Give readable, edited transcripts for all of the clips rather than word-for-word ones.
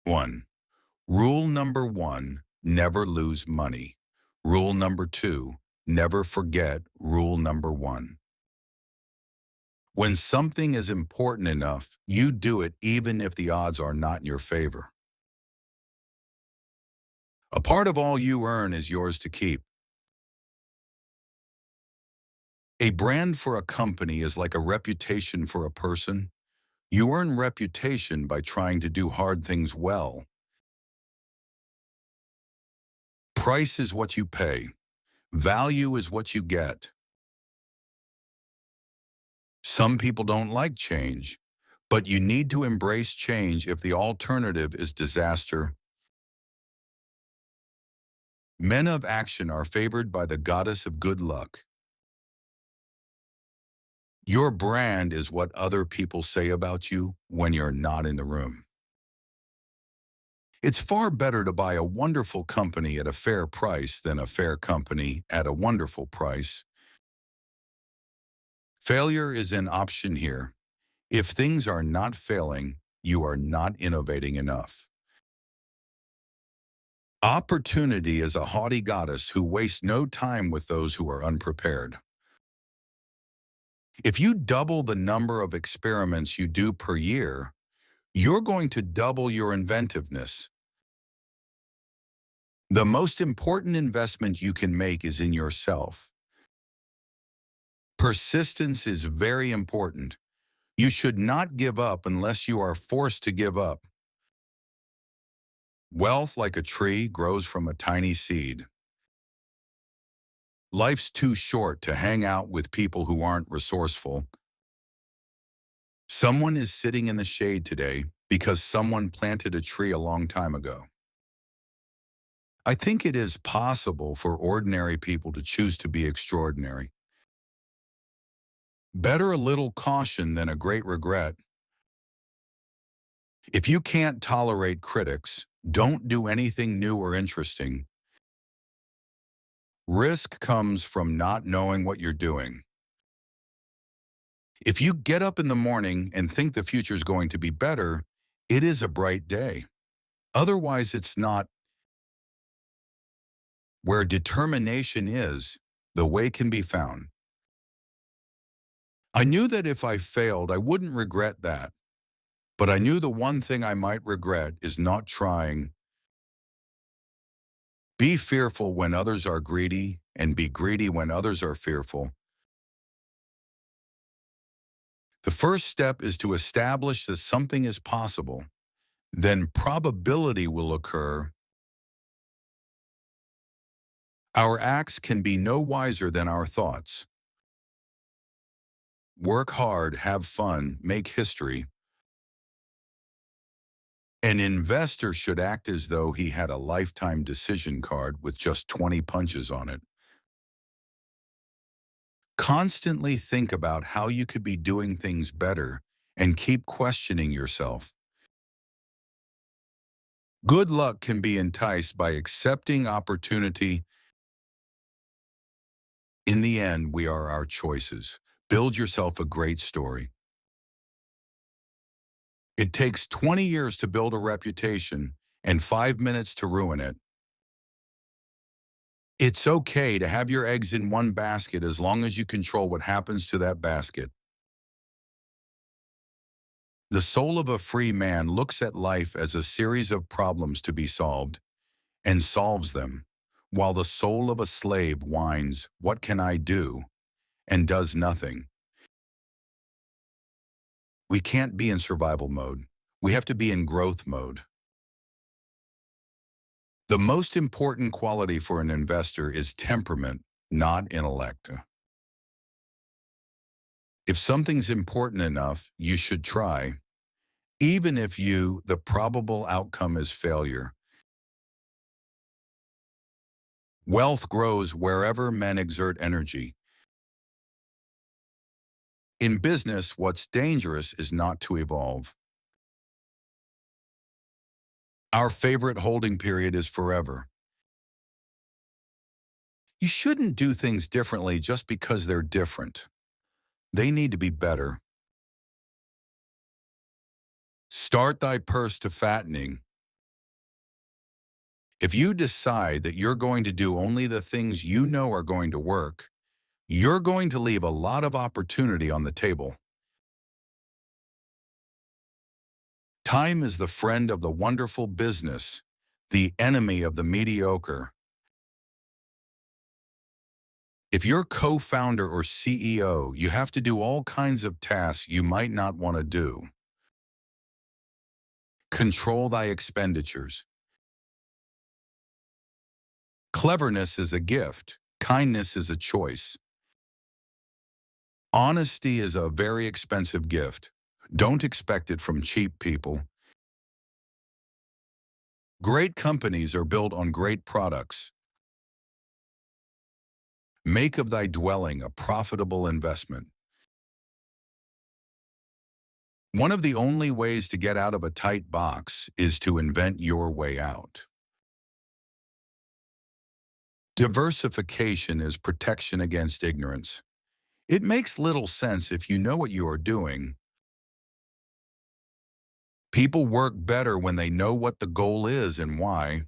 1. Rule number 1, never lose money. Rule number 2, never forget rule number 1. When something is important enough, you do it even if the odds are not in your favor. A part of all you earn is yours to keep. A brand for a company is like a reputation for a person. You earn reputation by trying to do hard things well. Price is what you pay. Value is what you get. Some people don't like change, but you need to embrace change if the alternative is disaster. Men of action are favored by the goddess of good luck. Your brand is what other people say about you when you're not in the room. It's far better to buy a wonderful company at a fair price than a fair company at a wonderful price. Failure is an option here. If things are not failing, you are not innovating enough. Opportunity is a haughty goddess who wastes no time with those who are unprepared. If you double the number of experiments you do per year, you're going to double your inventiveness. The most important investment you can make is in yourself. Persistence is very important. You should not give up unless you are forced to give up. Wealth, like a tree, grows from a tiny seed. Life's too short to hang out with people who aren't resourceful. Someone is sitting in the shade today because someone planted a tree a long time ago. I think it is possible for ordinary people to choose to be extraordinary. Better a little caution than a great regret. If you can't tolerate critics, don't do anything new or interesting. Risk comes from not knowing what you're doing. If you get up in the morning and think the future's going to be better, it is a bright day. Otherwise, it's not. Where determination is, the way can be found. I knew that if I failed, I wouldn't regret that. But I knew the one thing I might regret is not trying. Be fearful when others are greedy, and be greedy when others are fearful. The first step is to establish that something is possible. Then probability will occur. Our acts can be no wiser than our thoughts. Work hard, have fun, make history. An investor should act as though he had a lifetime decision card with just 20 punches on it. Constantly think about how you could be doing things better and keep questioning yourself. Good luck can be enticed by accepting opportunity. In the end, we are our choices. Build yourself a great story. It takes 20 years to build a reputation and 5 minutes to ruin it. It's okay to have your eggs in one basket as long as you control what happens to that basket. The soul of a free man looks at life as a series of problems to be solved and solves them, while the soul of a slave whines, "What can I do?" and does nothing. We can't be in survival mode. We have to be in growth mode. The most important quality for an investor is temperament, not intellect. If something's important enough, you should try, even if the probable outcome is failure. Wealth grows wherever men exert energy. In business, what's dangerous is not to evolve. Our favorite holding period is forever. You shouldn't do things differently just because they're different. They need to be better. Start thy purse to fattening. If you decide that you're going to do only the things you know are going to work, you're going to leave a lot of opportunity on the table. Time is the friend of the wonderful business, the enemy of the mediocre. If you're co-founder or CEO, you have to do all kinds of tasks you might not want to do. Control thy expenditures. Cleverness is a gift. Kindness is a choice. Honesty is a very expensive gift. Don't expect it from cheap people. Great companies are built on great products. Make of thy dwelling a profitable investment. One of the only ways to get out of a tight box is to invent your way out. Diversification is protection against ignorance. It makes little sense if you know what you are doing. People work better when they know what the goal is and why.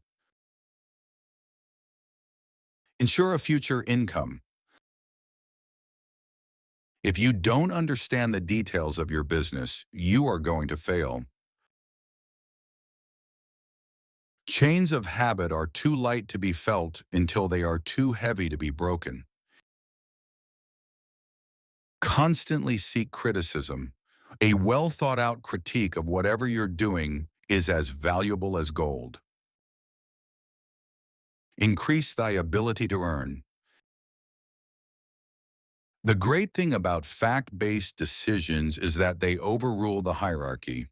Ensure a future income. If you don't understand the details of your business, you are going to fail. Chains of habit are too light to be felt until they are too heavy to be broken. Constantly seek criticism. A well-thought-out critique of whatever you're doing is as valuable as gold. Increase thy ability to earn. The great thing about fact-based decisions is that they overrule the hierarchy.